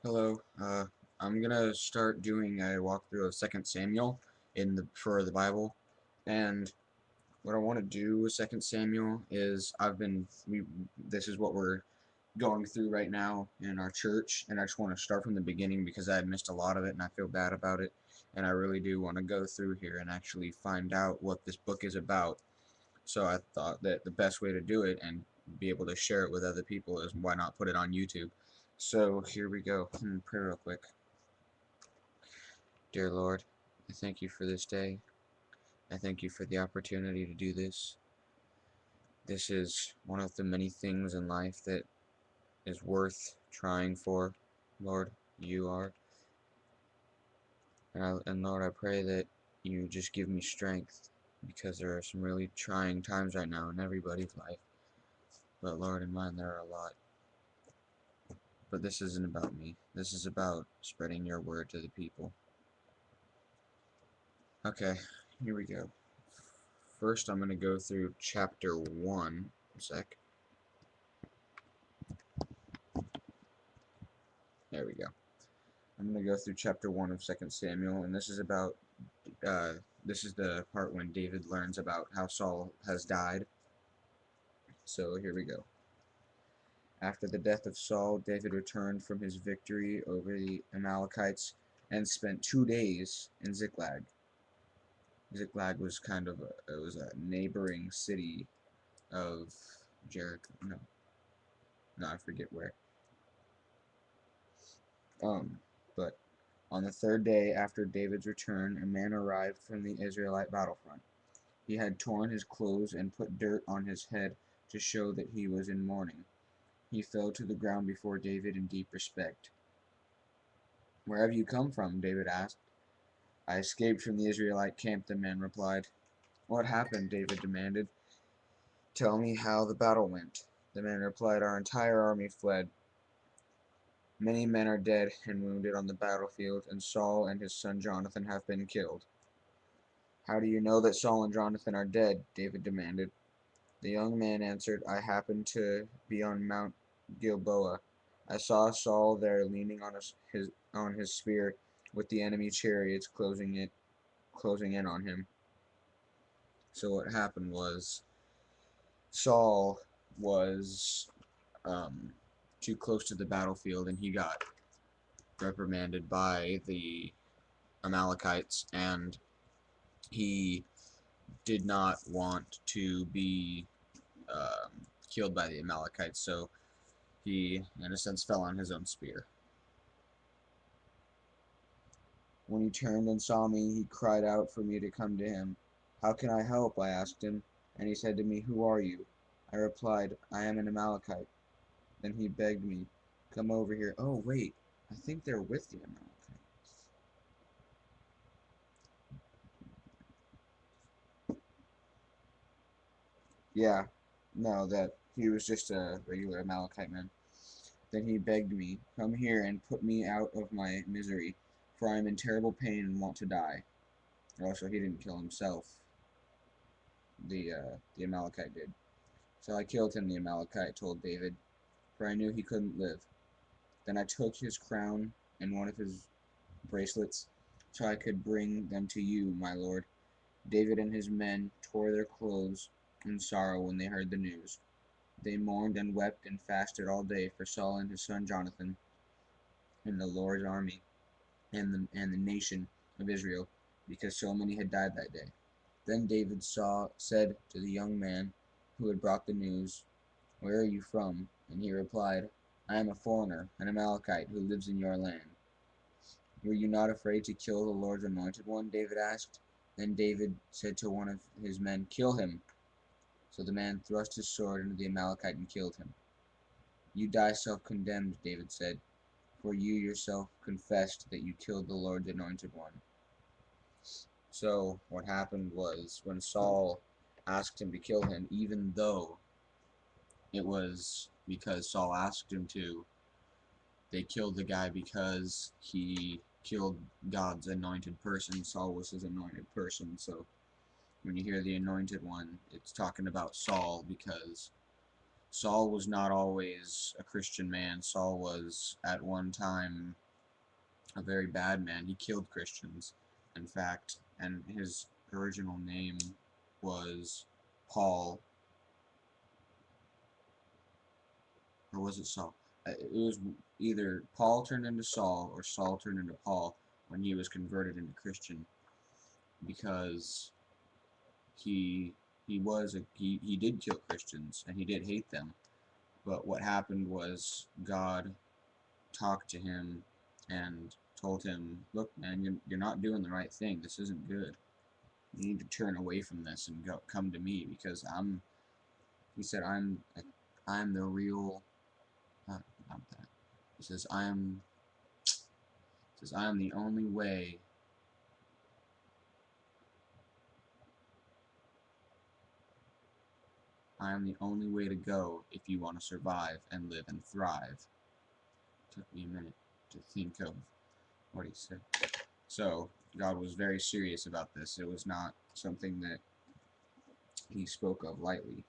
Hello. I'm gonna start doing a walkthrough of Second Samuel for the Bible, and what I want to do with Second Samuel is this is what we're going through right now in our church, and I just want to start from the beginning because I had missed a lot of it and I feel bad about it, and I really do want to go through here and actually find out what this book is about. So I thought that the best way to do it and be able to share it with other people is why not put it on YouTube. So here we go. Pray real quick. Dear Lord, I thank you for this day. I thank you for the opportunity to do this. This is one of the many things in life that is worth trying for. Lord, you are. And Lord, I pray that you just give me strength because there are some really trying times right now in everybody's life. But Lord, in mine there are a lot. But this isn't about me. This is about spreading your word to the people. Okay, here we go. First, I'm going to go through chapter 1. A sec. There we go. I'm going to go through chapter 1 of Second Samuel, and this is about, this is the part when David learns about how Saul has died. So here we go. After the death of Saul, David returned from his victory over the Amalekites and spent 2 days in Ziklag. Ziklag was it was a neighboring city of Jericho. No, I forget where. But on the third day after David's return, a man arrived from the Israelite battlefront. He had torn his clothes and put dirt on his head to show that he was in mourning. He fell to the ground before David in deep respect. "Where have you come from?" David asked. "I escaped from the Israelite camp," the man replied. "What happened?" David demanded. "Tell me how the battle went." The man replied, "Our entire army fled. Many men are dead and wounded on the battlefield, and Saul and his son Jonathan have been killed." "How do you know that Saul and Jonathan are dead?" David demanded. The young man answered, "I happened to be on Mount Gilboa. I saw Saul there leaning on his spear with the enemy chariots closing in on him." So what happened was Saul was too close to the battlefield, and he got reprimanded by the Amalekites, and he did not want to be killed by the Amalekites, so he, in a sense, fell on his own spear. "When he turned and saw me, he cried out for me to come to him. 'How can I help?' I asked him, and he said to me, 'Who are you?' I replied, 'I am an Amalekite.' Then he begged me, 'Come over here.'" Oh, wait, I think they're with the Amalekites. Yeah, no, that he was just a regular Amalekite man. Then he begged me, "Come here and put me out of my misery, for I am in terrible pain and want to die." Also, he didn't kill himself. The Amalekite did. "So I killed him," the Amalekite told David, "for I knew he couldn't live. Then I took his crown and one of his bracelets, so I could bring them to you, my lord." David and his men tore their clothes in sorrow when they heard the news. They mourned and wept and fasted all day for Saul and his son Jonathan and the Lord's army and the nation of Israel, because so many had died that day. Then David said to the young man who had brought the news, "Where are you from?" And he replied, "I am a foreigner, an Amalekite, who lives in your land." "Were you not afraid to kill the Lord's anointed one?" David asked. Then David said to one of his men, "Kill him." So the man thrust his sword into the Amalekite and killed him. "You die self-condemned," David said, "for you yourself confessed that you killed the Lord's anointed one." So what happened was when Saul asked him to kill him, even though it was because Saul asked him to, they killed the guy because he killed God's anointed person. Saul was his anointed person. So when you hear the anointed one, it's talking about Saul because Saul was not always a Christian man. Saul was at one time a very bad man. He killed Christians, in fact, and his original name was Paul, or was it Saul? It was either Paul turned into Saul or Saul turned into Paul when he was converted into Christian, because he he did kill Christians and he did hate them. But what happened was God talked to him and told him, "Look, man, you're not doing the right thing. This isn't good. You need to turn away from this and come to me, because I'm." He said, I'm the real." Not that. He says, I am the only way. I am the only way to go if you want to survive and live and thrive. Took me a minute to think of what he said. So God was very serious about this. It was not something that he spoke of lightly.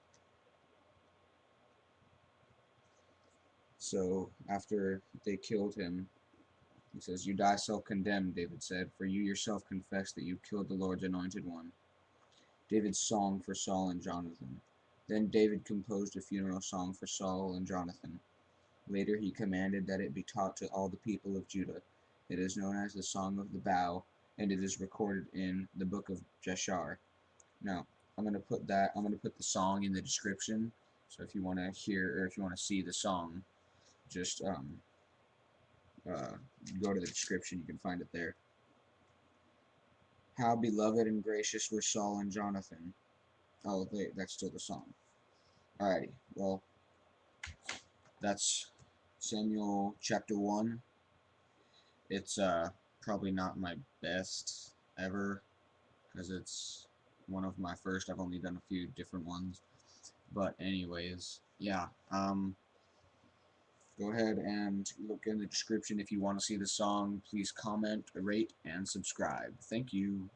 So after they killed him, he says, "You die self-condemned," David said, "for you yourself confess that you killed the Lord's anointed one." David's song for Saul and Jonathan. Then David composed a funeral song for Saul and Jonathan. Later he commanded that it be taught to all the people of Judah. It is known as the Song of the Bow, and it is recorded in the book of Jashar. Now, I'm gonna put the song in the description. So if you want to hear, or if you want to see the song, just uh, go to the description. You can find it there. How beloved and gracious were Saul and Jonathan. Oh, that's still the song. Alrighty. Well, that's Samuel chapter 1. It's probably not my best ever, because it's one of my first. I've only done a few different ones. But anyways, yeah. Go ahead and look in the description if you want to see the song. Please comment, rate, and subscribe. Thank you.